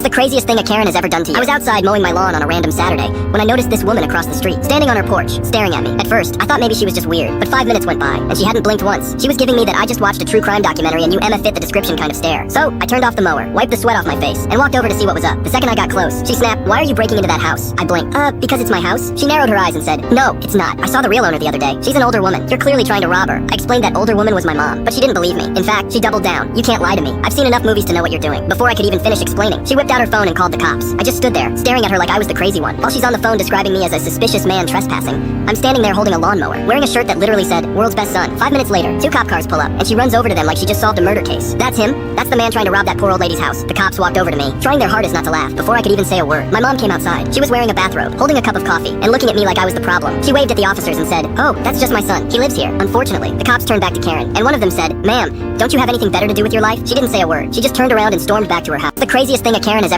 The craziest thing a Karen has ever done to you. I was outside mowing my lawn on a random Saturday when I noticed this woman across the street, standing on her porch, staring at me. At first, I thought maybe she was just weird, but 5 minutes went by, and she hadn't blinked once. She was giving me that I just watched a true crime documentary and you Emma fit the description kind of stare. So, I turned off the mower, wiped the sweat off my face, and walked over to see what was up. The second I got close, she snapped, "Why are you breaking into that house?" I blinked. Because it's my house?" She narrowed her eyes and said, "No, it's not. I saw the real owner the other day. She's an older woman. You're clearly trying to rob her." I explained that older woman was my mom, but she didn't believe me. In fact, she doubled down. "You can't lie to me. I've seen enough movies to know what you're doing." Before I could even finish explaining, she whipped out her phone and called the cops. I just stood there, staring at her like I was the crazy one, while she's on the phone describing me as a suspicious man trespassing. I'm standing there holding a lawnmower, wearing a shirt that literally said, "World's Best Son." 5 minutes later, 2 cop cars pull up, and she runs over to them like she just solved a murder case. "That's him? That's the man trying to rob that poor old lady's house." The cops walked over to me, trying their hardest not to laugh. Before I could even say a word, my mom came outside. She was wearing a bathrobe, holding a cup of coffee, and looking at me like I was the problem. She waved at the officers and said, "Oh, that's just my son. He lives here." Unfortunately, the cops turned back to Karen, and one of them said, "Ma'am, don't you have anything better to do with your life?" She didn't say a word. She just turned around and stormed back to her house. The craziest thing a Karen